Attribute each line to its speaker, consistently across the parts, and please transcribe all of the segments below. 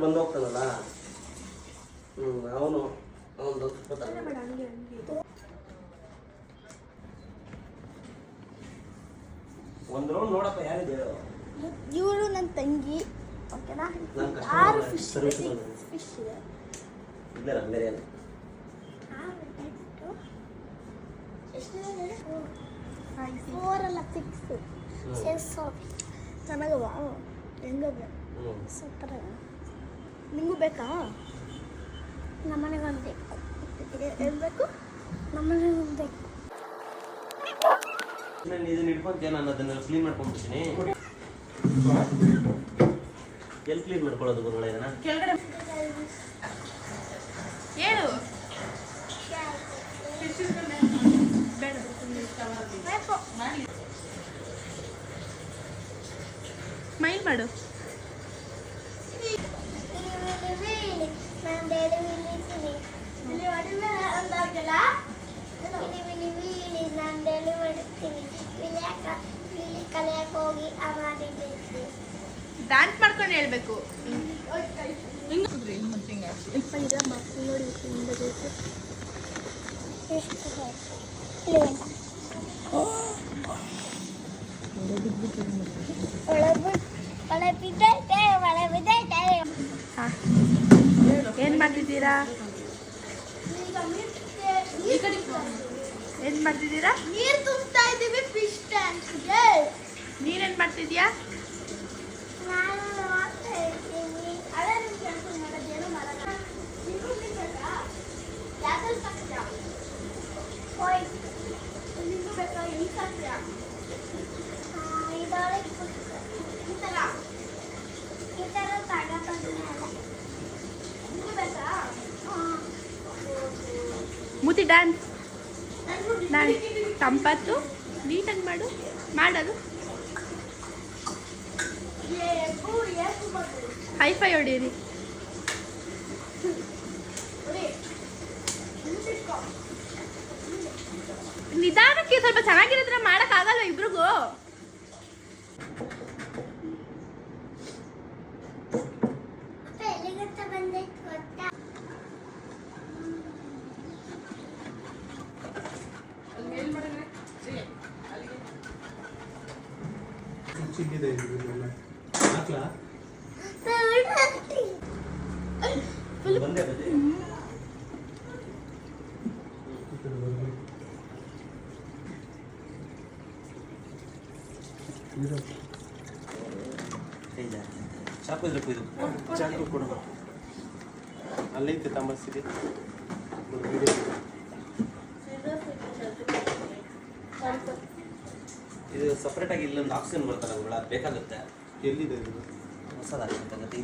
Speaker 1: ಬಂದು ಹೋಗ್ತಾನಲ್ಲ ಅವನು ಅವನು ಒಂದು ರೌಂಡ್ ನೋಡಪ್ಪ ಯಾರಿದೆ
Speaker 2: ಇವರು ನನ್ನ ತಂಗಿ ಓಕೆನಾ 6 ಫಿಶ್ ಇದೆ
Speaker 1: ಇಲ್ಲ ಬೇರೆ ಏನು
Speaker 2: ಫೋರಲ್ಲ 6 ಚೆನ್ನಾಗವ ಹೆಂಗವ ಸೂಪರ್ ನಿಮಗೂ ಬೇಕಾ ನಮ್ಮನೆಗೆ ಒಂದು ಬೇಕು ಹೇಳ್ಬೇಕು ನಮ್ಮನೆಗೆ ಒಂದು ಬೇಕು
Speaker 1: ನಾನು ಇದನ್ನ ಇಟ್ಕೊಂತ ನಾನು ಅದನ್ನ ಕ್ಲೀನ್ ಮಾಡ್ಕೊಂಡ್ಬಿಡ್ತೀನಿ ಎಲ್ಲಿ ಕ್ಲೀನ್ ಮಾಡ್ಕೊಳ್ಳೋದು ಗುರುಗಳ ಇದನ್ನ
Speaker 3: ಕೆಳಗಡೆ ಏನು ಸ್ಮೈಲ್ ಮಾಡು ಡ್ಯಾನ್ಸ್ ಮಾಡ್ಕೊಂಡು ಹೇಳ್ಬೇಕು
Speaker 2: ನೋಡಿ
Speaker 3: ಏನ್ ಮಾಡ್ತಿದ್ದೀರಾ ಏನ್ ಮಾಡ್ತಿದ್ದೀರಾ
Speaker 2: ನೀರು ತುಂಬ್ತಾ ಇದ್ದೀವಿ ಫಿಶ್ ಟ್ಯಾಂಕ್ಗೆ
Speaker 3: ನೀನೇನ್ ಮಾಡ್ತಿದ್ಯಾ
Speaker 2: ನಾನು ಮಾಡ್ತಾ ಇದ್ದೀನಿ ಅದೇ ನಿಮ್ಗೆ ಕೇಳ್ಕೊಂಡು ಮಾಡೋದೇನು ಮಾಡಲ್ಲ ನೀವು ಬೇಕಾ ಯಾಕಲ್ಲಿ ಸಾಕ್ತೀರಾ ಓಯ್ ನಿಮಗೂ ಬೇಕಾ ಎಲ್ಲಿ ಸಾಕ್ತೀರಾ ಇದೊಳಗೆ ಈ ಥರ ತಗೋತಂದ್ರೆ ನಿಮಗೂ ಬೇಕಾ
Speaker 3: ಮುತಿ ಡ್ಯಾನ್ಸ್ ತಂಪತ್ತು ನೀಟಾಗಿ ಮಾಡೋದು ಹೈಫೈ ಹೊಡೀರಿ ನಿಧಾನಕ್ಕೆ ಸ್ವಲ್ಪ ಚೆನ್ನಾಗಿರೋದ್ರ ಮಾಡಕ್ಕಾಗಲ್ಲ ಇಬ್ರಿಗೂ
Speaker 1: ಚಿಕ್ಕಿದೆ ಬಂದೆ ಬಂದೆ ಚಾಕು ಇದ್ರೆ ಕುಯ್ದು ಚಾಕು ಕೊಡು ಅಲ್ಲೈತೆ ತಮ್ಮಸಿದೆ ಇದು ಸಪ್ರೇಟ್ ಆಗಿ ಇಲ್ಲೊಂದು ಆಕ್ಸಿಜನ್ ಬರ್ತಲ್ಲ ಅವುಗಳ ಬೇಕಾಗುತ್ತೆ ಎಲ್ಲಿದೆ ಇದು ಹೊಸದಾಗುತ್ತೆ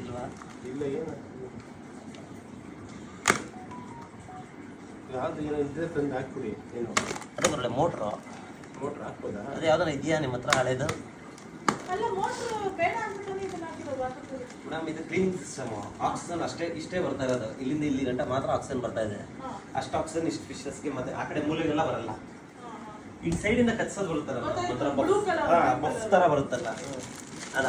Speaker 1: ಇಲ್ವಾ ಇಲ್ಲ ಏನು ಯಾವ್ದು ಏನೋ ಇದ್ರೆ ತಂದು ಹಾಕ್ಬಿಡಿ ಏನು ಅದು ಬರಲ್ಲ ಮೋಟ್ರು ಹಾಕ್ಬೋದಾ ಅದು ಯಾವ್ದಾರ ಇದೆಯಾ ನಿಮ್ಮ ಹತ್ರ ಹಳೇದು ಮೇಡಮ್ ಇದು ಕ್ಲೀನಿಂಗ್ ಸಿಸ್ಟಮ್ ಆಕ್ಸಿಜನ್ ಇಷ್ಟೇ ಬರ್ತಾ ಇರೋದು ಇಲ್ಲಿಂದ ಇಲ್ಲಿ ಗಂಟೆ ಮಾತ್ರ ಆಕ್ಸಿಜನ್ ಬರ್ತಾ ಇದೆ ಅಷ್ಟು ಆಕ್ಸಿಜನ್ ಇಷ್ಟು ಫಿಶಸ್ಗೆ ಮತ್ತೆ ಆ ಕಡೆ ಮೂಲೆಗೆಲ್ಲ ಬರಲ್ಲ ಈ ಸೈಡಿಂದ ಕಚ್ಚೋದು ಬರುತ್ತಲ್ಲ ಬಫ್ ತರ ಬರುತ್ತಲ್ಲ ಅದ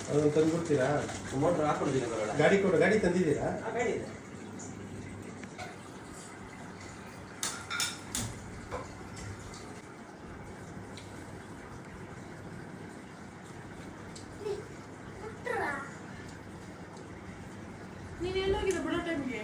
Speaker 4: ಅದನ್ನು ತಂದು ಕೊಡ್ತೀರಾ?
Speaker 1: ಮೋಟ್ರ್ ಹಾಕೊಂಡಿದ್ದೀನಿ
Speaker 4: ಗಾಡಿ ತಂದಿದ್ದೀರಾ?
Speaker 1: ಗಾಡಿ ಇದೆ.
Speaker 3: ನೀನು ಎಲ್ಲೋಗಿದೆ ಬಿಡೋ ಟೈಮ್ಗೆ